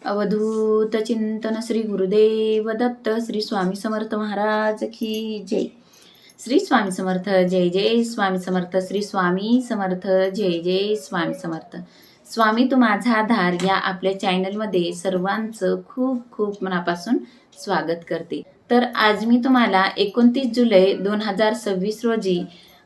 अवधूत चिंतन श्री गुरुदेव दत्त श्री स्वामी समर्थ महाराज की जय। श्री स्वामी समर्थ जय जय स्वामी समर्थ। श्री स्वामी समर्थ जय जय स्वामी समर्थ। स्वामी तू माझा आधार या आपल्या चॅनलमध्ये सर्वांचं खूप खूप मनापासून स्वागत करते। तर आज मी तुम्हाला 29 जुलै 2026 रोजी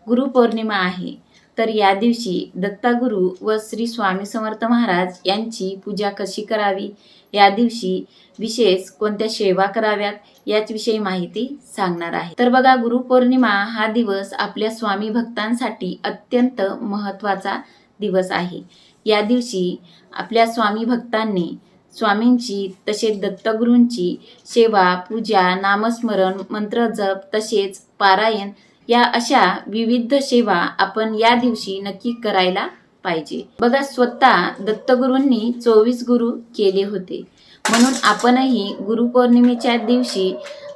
गुरुपौर्णिमा आहे। तर या दिवशी दत्तगुरु व श्री स्वामी समर्थ महाराज यांची पूजा कशी करावी, या दिवशी विशेष कोणत्या सेवा कराव्यात याचविषयी माहिती सांगणार आहे। तर बघा, गुरुपौर्णिमा हा दिवस आपल्या स्वामी भक्तांसाठी अत्यंत महत्त्वाचा दिवस आहे। या दिवशी आपल्या स्वामी भक्तांनी स्वामींची तसेच दत्तगुरूंची सेवा, पूजा, नामस्मरण, मंत्रजप तसेच पारायण या अशा विविध सेवा आपण या दिवशी नक्की करायला पाहिजे। बघा, स्वतः दत्तगुरूंनी 24 गुरु केले होते, म्हणून आपणही गुरुपौर्णिमेच्या दिवशी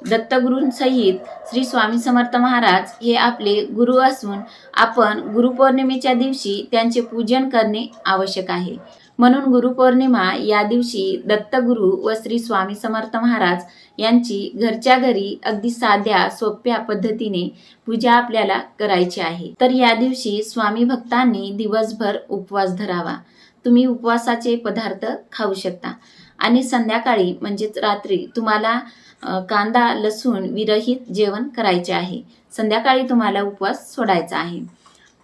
दत्तगुरूंसहित श्री स्वामी समर्थ महाराज हे आपले गुरु असून आपण गुरुपौर्णिमेच्या दिवशी त्यांचे पूजन करणे आवश्यक आहे। म्हणून गुरुपौर्णिमा या दिवशी दत्तगुरु व श्री स्वामी समर्थ महाराज यांची घरच्या घरी अगदी साध्या सोप्या पद्धतीने पूजा आपल्याला करायची आहे। तर या दिवशी स्वामी भक्तांनी दिवसभर उपवास धरावा। तुम्ही उपवासाचे पदार्थ खाऊ शकता आणि संध्याकाळी म्हणजेच रात्री तुम्हाला कांदा लसूण विरहित जेवण करायचे आहे। संध्याकाळी तुम्हाला उपवास सोडायचा आहे।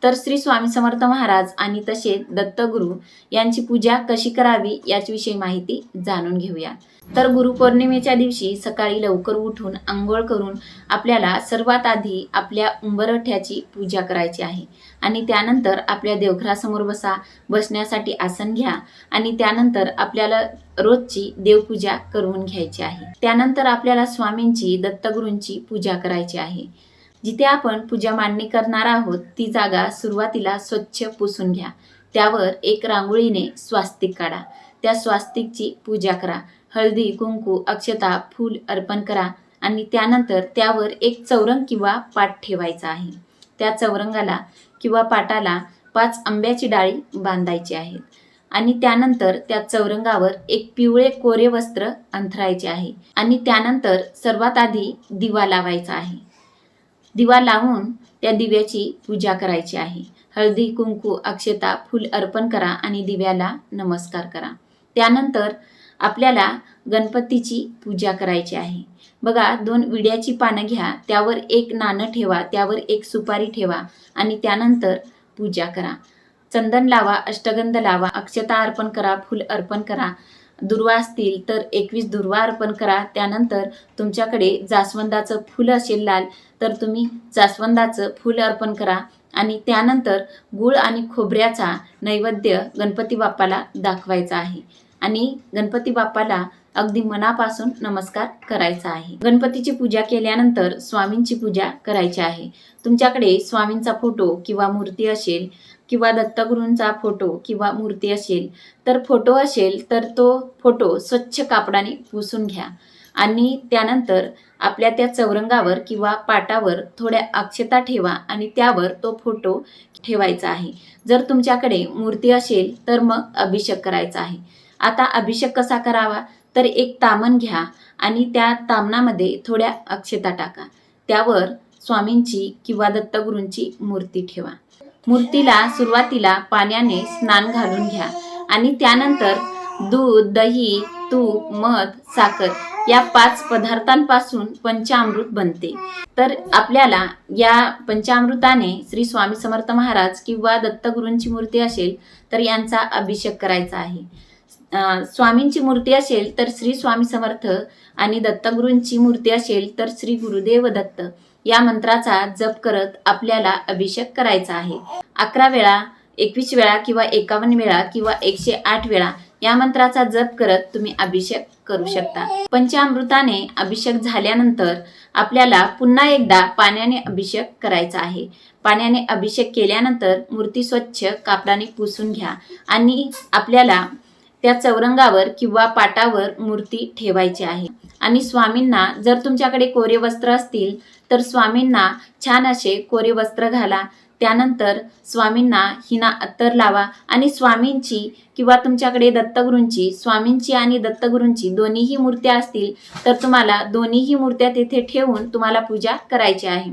तर श्री स्वामी समर्थ महाराज आणि तसेच दत्तगुरु यांची पूजा कशी करावी याच्याविषयी माहिती जाणून घेऊया। तर गुरुपौर्णिमेच्या दिवशी सकाळी लवकर उठून आंघोळ करून आपल्याला सर्वात आधी आपल्या उंबरठ्याची पूजा करायची आहे आणि त्यानंतर आपल्या देवघरासमोर बसण्यासाठी आसन घ्या आणि त्यानंतर आपल्याला रोजची देवपूजा करून घ्यायची आहे। त्यानंतर आपल्याला स्वामींची दत्तगुरूंची पूजा करायची आहे। जिथे आपण पूजा मांडणी करणार आहोत ती जागा सुरुवातीला स्वच्छ पुसून घ्या। त्यावर एक रांगोळीने स्वास्तिक काढा। त्या स्वास्तिकची पूजा करा। हळदी, कुंकू, अक्षता, फूल अर्पण करा आणि त्यानंतर त्यावर एक चौरंग किंवा पाट ठेवायचा आहे। त्या चौरंगाला किंवा पाटाला 5 आंब्याची डाळी बांधायची आहेत आणि त्यानंतर त्या चौरंगावर एक पिवळे कोरे वस्त्र अंथरायचे आहे आणि त्यानंतर सर्वात आधी दिवा लावायचा आहे। दिवा लावून त्या दिव्याची पूजा करायची आहे। हळदी, कुंकू, अक्षता, फूल अर्पण करा आणि दिव्याला नमस्कार करा। त्यानंतर आपल्याला गणपतीची पूजा करायची आहे। बघा, 2 विड्याची पानं घ्या, त्यावर एक नाणं ठेवा, त्यावर एक सुपारी ठेवा आणि त्यानंतर पूजा करा। चंदन लावा, अष्टगंध लावा, अक्षता अर्पण करा, फूल अर्पण करा। दुर्वा असतील तर 21 दुर्वा अर्पण करा। त्यानंतर तुमच्याकडे जास्वंदाचं फूल असेल लाल तर तुम्ही जास्वंदाचं फूल अर्पण करा आणि त्यानंतर गूळ आणि खोबऱ्याचा नैवेद्य गणपती बाप्पाला दाखवायचा आहे आणि गणपती बाप्पाला अगदी मनापासून नमस्कार करायचा आहे। गणपतीची पूजा केल्यानंतर स्वामींची पूजा करायची आहे। तुमच्याकडे स्वामींचा फोटो किंवा मूर्ती असेल किंवा दत्तगुरूंचा फोटो किंवा मूर्ती असेल तर फोटो असेल तर तो फोटो स्वच्छ कापडाने पुसून घ्या आणि त्यानंतर आपल्या त्या चौरंगावर किंवा पाटावर थोड्या अक्षता ठेवा आणि त्यावर तो फोटो ठेवायचा आहे। जर तुमच्याकडे मूर्ती असेल तर मग अभिषेक करायचा आहे। आता अभिषेक कसा करावा, तर एक तामण घ्या आणि त्या तामणामध्ये थोड्या अक्षता टाका। त्यावर स्वामींची किंवा दत्तगुरूंची मूर्ती ठेवा। मूर्तीला सुरुवातीला पाण्याने स्नान घालून घ्या आणि त्यानंतर दूध, दही, तूप, मध, साखर या 5 पदार्थांपासून पंचामृत बनते। तर आपल्याला या पंचामृताने श्री स्वामी समर्थ महाराज किंवा दत्तगुरूंची मूर्ती असेल तर यांचा अभिषेक करायचा आहे। स्वामींची मूर्ती असेल तर श्री स्वामी समर्थ आणि दत्तगुरूंची मूर्ती असेल तर श्री गुरुदेव दत्त या मंत्राचा जप करत आपल्याला अभिषेक करायचा आहे। 11 वेळा, 21 वेळा किंवा 51 वेळा किंवा 108 वेळा या मंत्राचा जप करत तुम्ही अभिषेक करू शकता। पंचामृताने अभिषेक झाल्यानंतर आपल्याला पुन्हा एकदा पाण्याने अभिषेक करायचा आहे। पाण्याने अभिषेक केल्यानंतर मूर्ती स्वच्छ कापडाने पुसून घ्या आणि आपल्याला त्या चौरंगावर किंवा पाटावर मूर्ती ठेवायची आहे आणि स्वामींना जर तुमच्याकडे कोरे वस्त्र असतील तर स्वामींना छान असे कोरे वस्त्र घाला। त्यानंतर स्वामींना हिना अत्तर लावा आणि स्वामींची किंवा तुमच्याकडे दत्तगुरूंची, स्वामींची आणि दत्तगुरूंची दोन्हीही मूर्त्या असतील तर तुम्हाला दोन्हीही मूर्त्या तेथे ठेवून तुम्हाला पूजा करायची आहे.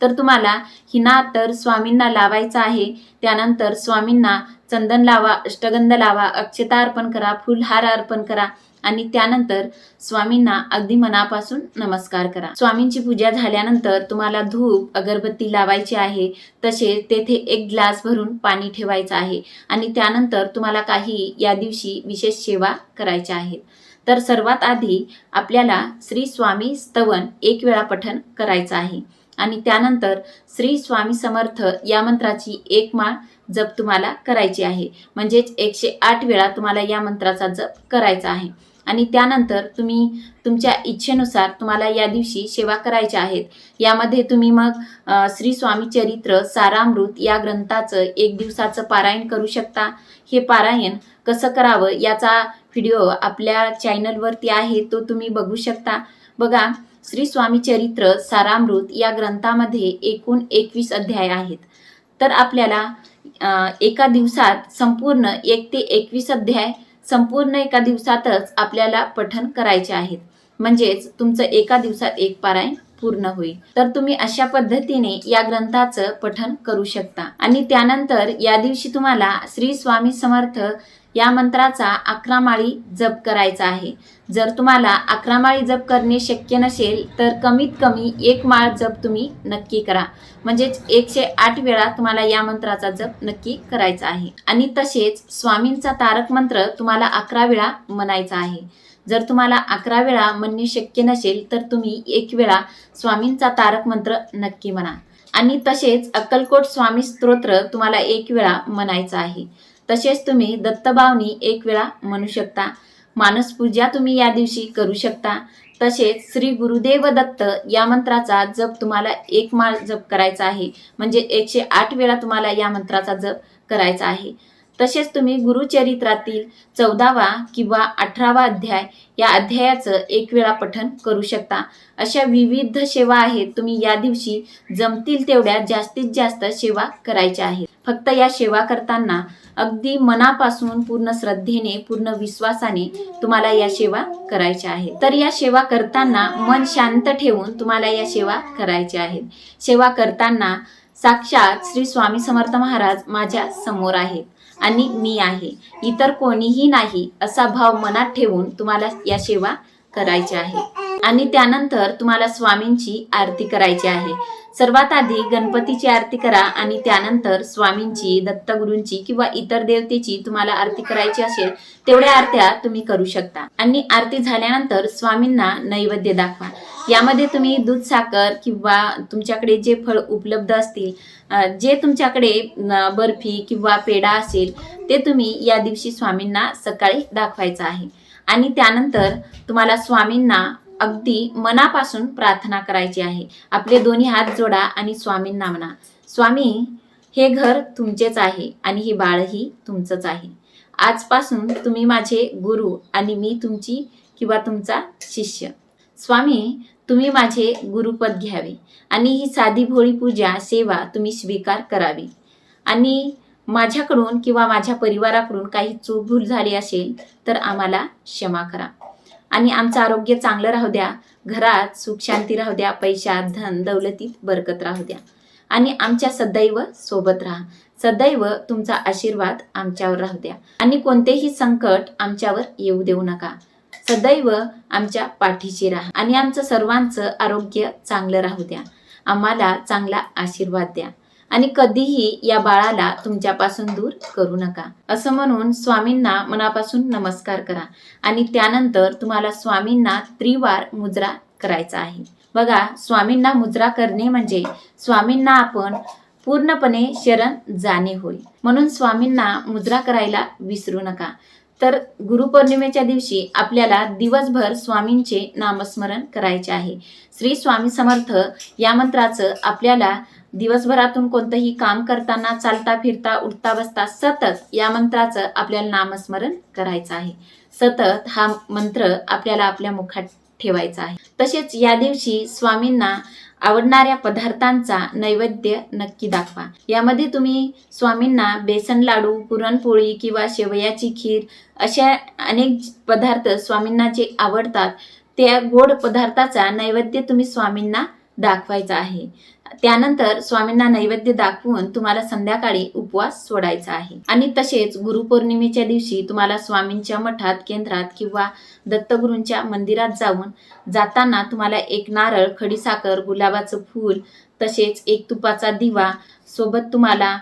तर तुम्हाला हिना अत्तर स्वामींना लावायचा आहे. त्यानंतर स्वामींना चंदन लावा, अष्टगंध लावा, अक्षता अर्पण करा, फुलहार अर्पण करा आणि त्यानंतर स्वामींना अगदी मनापासून नमस्कार करा. स्वामींची पूजा झाल्यानंतर तुम्हाला धूप अगरबत्ती लावायची आहे. तसेच तेथे 1 ग्लास भरून पाणी ठेवायचं आहे आणि त्यानंतर तुम्हाला काही या दिवशी विशेष सेवा करायच्या आहेत. तर सर्वात आधी आपल्याला श्री स्वामी स्तवन 1 वेळा पठण करायचं आहे आणि त्यानंतर श्री स्वामी समर्थ या मंत्राची 1 माळ जप तुम्हाला करायची आहे. म्हणजेच 108 वेळा तुम्हाला या मंत्राचा जप करायचा आहे आणि त्यानंतर तुम्ही तुमच्या इच्छेनुसार तुम्हाला या दिवशी सेवा करायच्या आहेत. यामध्ये तुम्ही मग श्री स्वामी चरित्र सारामृत या ग्रंथाचं 1 दिवसाचं पारायण करू शकता. हे पारायण कसं करावं याचा व्हिडिओ आपल्या चॅनलवरती आहे, तो तुम्ही बघू शकता. बघा, श्री स्वामी चरित्र सारामृत या ग्रंथामध्ये एकूण 21 अध्याय आहेत. तर आपल्याला एका दिवसात संपूर्ण 1 ते 21 अध्याय संपूर्ण एका दिवसातच आपल्याला पठण करायचे आहेत. म्हणजेच तुमचं एका दिवसात 1 पारायण पूर्ण होईल. तर तुम्ही अशा पद्धतीने या ग्रंथाचं पठण करू शकता आणि त्यानंतर या दिवशी तुम्हाला श्री स्वामी समर्थ या मंत्राचा 11 माळी जप करायचा आहे. जर तुम्हाला 11 माळी जप करणे शक्य नसेल तर कमीत कमी 1 माळ जप तुम्ही नक्की करा. म्हणजेच 108 वेळा तुम्हाला या मंत्राचा जप नक्की करायचा आहे आणि तसेच स्वामींचा तारक मंत्र तुम्हाला 11 वेळा म्हणायचा आहे. जर तुम्हाला 11 वेळा म्हणणे शक्य नसेल तर तुम्ही 1 वेळा स्वामींचा तारक मंत्र नक्की म्हणा आणि तसेच अक्कलकोट स्वामी स्तोत्र तुम्हाला 1 वेळा म्हणायचं आहे. तसेच तुम्ही दत्तभावनी 1 वेळा म्हणू शकता. मानस पूजा तुम्ही या दिवशी करू शकता. तसेच श्री गुरुदेव दत्त या मंत्राचा जप तुम्हाला 1 माळ जप करायचा आहे. म्हणजे 108 वेळा तुम्हाला या मंत्राचा जप करायचा आहे. तसेच तुम्ही गुरुचरित्रातील 14वा किंवा 18वा अध्याय या अध्यायाचं 1 वेळा पठण करू शकता. अशा विविध सेवा आहेत. तुम्ही या दिवशी जमतील तेवढ्या जास्तीत जास्त सेवा करायच्या आहेत. फक्त या सेवा करताना अगदी मनापासून पूर्ण श्रद्धेने, पूर्ण विश्वासाने तुम्हाला या सेवा करायच्या आहेत. तर या सेवा करताना मन शांत ठेवून तुम्हाला या सेवा करायच्या आहेत. सेवा करताना साक्षात श्री स्वामी समर्थ महाराज माझ्या समोर आहेत आणि मी आहे, इतर कोणीही नाही असा भाव मनात ठेवून तुम्हाला या सेवा करायच्या आहे. आणि त्यानंतर तुम्हाला स्वामींची आरती करायची आहे. सर्वात आधी गणपतीची आरती करा आणि त्यानंतर स्वामींची, दत्तगुरूंची किंवा इतर देवतेची तुम्हाला आरती करायची असेल तेवढ्या आरत्या तुम्ही करू शकता. आणि आरती झाल्यानंतर स्वामींना नैवेद्य दाखवा. यामध्ये तुम्ही दूध, साखर किंवा तुमच्याकडे जे फळ उपलब्ध असतील, जे तुमच्याकडे बर्फी किंवा पेढा असेल ते तुम्ही या दिवशी स्वामींना सकाळी दाखवायचं आहे. आणि त्यानंतर तुम्हाला स्वामींना अगदी मनापासून प्रार्थना करायची आहे. आपले दोन्ही हात जोडा आणि स्वामींना म्हणा, स्वामी, हे घर तुमचेच आहे आणि हे बाळही तुमचंच आहे. आजपासून तुम्ही माझे गुरु आणि मी तुमची किंवा तुमचा शिष्य. स्वामी, तुम्ही माझे गुरुपद घ्यावे आणि ही साधी भोळी पूजा सेवा तुम्ही स्वीकार करावी आणि माझ्याकडून किंवा माझ्या परिवाराकडून काही चूक भूल झाली असेल तर आम्हाला क्षमा करा आणि आमचं आरोग्य चांगलं राहू द्या, घरात सुख शांती राहू द्या, पैशात, धन दौलतीत बरकत राहू द्या आणि आमच्या सदैव सोबत राहा. सदैव तुमचा आशीर्वाद आमच्यावर राहू द्या आणि कोणतेही संकट आमच्यावर येऊ देऊ नका. सदैव आमच्या पाठीशी राहा आणि आमचं सर्वांचं आरोग्य चांगलं राहू द्या. आम्हाला चांगला आशीर्वाद द्या आणि कधीही या बाळाला तुमच्यापासून दूर करू नका. असं म्हणून स्वामींना मनापासून नमस्कार करा आणि त्यानंतर तुम्हाला स्वामींना त्रिवार मुजरा करायचा आहे. बघा, स्वामींना मुजरा करणे म्हणजे स्वामींना आपण पूर्णपणे शरण जाणे होय. म्हणून स्वामींना मुजरा करायला विसरू नका. तर गुरुपौर्णिमेच्या दिवशी आपल्याला दिवसभर स्वामींचे नामस्मरण करायचे आहे. श्री स्वामी समर्थ या मंत्राचं आपल्याला दिवसभरातून कोणतंही काम करताना, चालता फिरता, उठता बसता सतत या मंत्राचं आपल्याला नामस्मरण करायचं आहे. सतत हा मंत्र आपल्याला आपल्या मुखात ठेवायचा आहे. तसेच या दिवशी स्वामींना आवडणाऱ्या पदार्थांचा नैवेद्य नक्की दाखवा. यामध्ये तुम्ही स्वामींना बेसन लाडू, पुरणपोळी किंवा शेवयाची खीर अशा अनेक पदार्थ स्वामींना जे आवडतात त्या गोड पदार्थाचा नैवेद्य तुम्ही स्वामींना दाखवायचा आहे. त्यानंतर स्वामींना नैवेद्य दाखवून तुम्हाला संध्याकाळी उपवास सोडायचा आहे. आणि तसेच गुरुपौर्णिमेच्या दिवशी तुम्हाला स्वामींच्या मठात, केंद्रात किंवा दत्तगुरूंच्या मंदिरात जाताना तुम्हाला एक नारळ, खडीसाखर, गुलाबाचं फूल, तसेच एक तुपाचा दिवा, सोबत तुम्हाला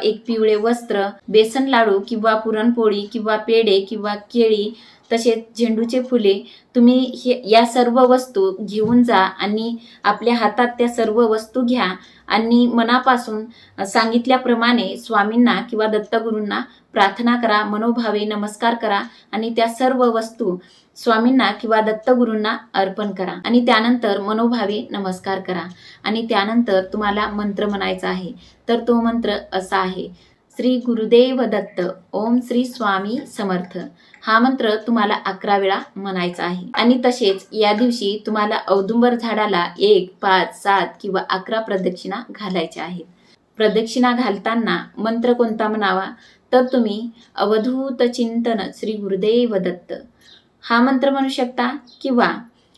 एक पिवळे वस्त्र, बेसन लाडू किंवा पुरणपोळी किंवा पेढे किंवा केळी, तसेच झेंडूचे फुले तुम्ही या सर्व वस्तू घेऊन जा आणि आपल्या हातात त्या सर्व वस्तू घ्या आणि मनापासून सांगितल्याप्रमाणे स्वामींना किंवा दत्तगुरूंना प्रार्थना करा, मनोभावे नमस्कार करा आणि त्या सर्व वस्तू स्वामींना किंवा दत्तगुरूंना अर्पण करा आणि त्यानंतर मनोभावे नमस्कार करा आणि त्यानंतर तुम्हाला मंत्र म्हणायचा आहे. तर तो मंत्र असा आहे: श्री गुरुदेव दत्त, ओम श्री स्वामी समर्थ. हा मंत्र तुम्हाला 11 वेळा म्हणायचा आहे. आणि तसेच या दिवशी तुम्हाला औदुंबर झाडाला 1, 5, 7 किंवा 11 प्रदक्षिणा घालायच्या आहेत. प्रदक्षिणा घालताना मंत्र कोणता म्हणावा तर तुम्ही अवधूत चिंतन श्री गुरुदेव दत्त हा मंत्र म्हणू शकता किंवा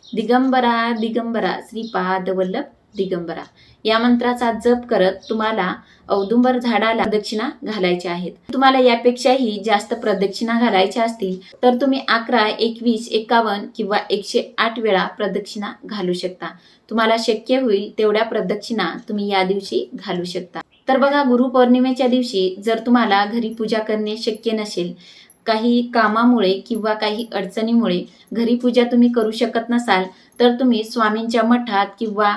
दिगंबरा दिगंबरा श्रीपाद वल्लभ दिगंबरा या मंत्राचा जप करत तुम्हाला औदुंबर झाडाला प्रदक्षिणा घालायच्या आहेत. तुम्हाला यापेक्षाही जास्त प्रदक्षिणा घालायच्या असतील तर तुम्ही 11, 21, 51 किंवा 108 वेळा प्रदक्षिणा घालू शकता. तुम्हाला शक्य होईल तेवढ्या प्रदक्षिणा तुम्ही या दिवशी घालू शकता. तर बघा, गुरुपौर्णिमेच्या दिवशी जर तुम्हाला घरी पूजा करणे शक्य नसेल, काही कामामुळे किंवा काही अडचणीमुळे घरी पूजा तुम्ही करू शकत नसाल, तर तुम्ही स्वामींच्या मठात किंवा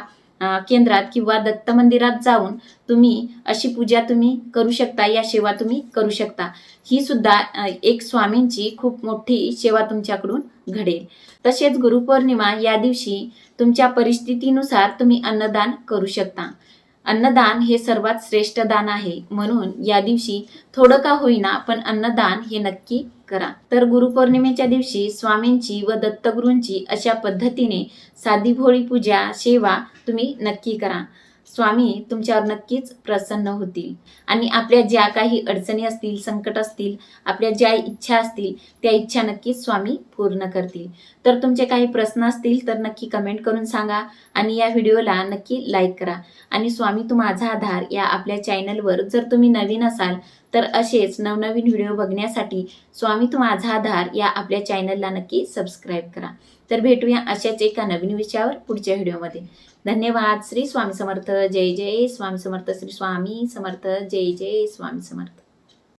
केंद्रात किंवा दत्त मंदिरात जाऊन तुम्ही अशी पूजा तुम्ही करू शकता, या सेवा तुम्ही करू शकता. ही सुद्धा एक स्वामींची खूप मोठी सेवा तुमच्याकडून घडेल. तसेच गुरुपौर्णिमा या दिवशी तुमच्या परिस्थितीनुसार तुम्ही अन्नदान करू शकता. अन्नदान हे सर्वात श्रेष्ठ दान आहे, म्हणून या दिवशी थोडं का होईना पण अन्नदान हे नक्की करा. तर गुरुपौर्णिमेच्या दिवशी स्वामींची व दत्तगुरूंची अशा पद्धतीने साधी भोळी पूजा, सेवा तुम्ही नक्की करा. स्वामी तुमच्यावर नक्कीच प्रसन्न होतील आणि आपल्या ज्या काही अडचणी असतील, संकट असतील, आपल्या ज्या इच्छा असतील त्या इच्छा नक्कीच स्वामी पूर्ण करतील. तर तुमचे काही प्रश्न असतील तर नक्की कमेंट करून सांगा आणि या व्हिडिओला नक्की लाईक करा. आणि स्वामी तू माझा आधार या आपल्या चॅनलवर जर तुम्ही नवीन असाल तर असेच नवनवीन व्हिडिओ बघण्यासाठी स्वामी तू माझा आधार या आपल्या चॅनलला नक्की सबस्क्राईब करा. तर भेटूया अशाच एका नवीन विषयावर पुढच्या व्हिडिओमध्ये. धन्यवाद. श्री स्वामी समर्थ. जय जय स्वामी समर्थ. श्री स्वामी समर्थ. जय जय स्वामी समर्थ.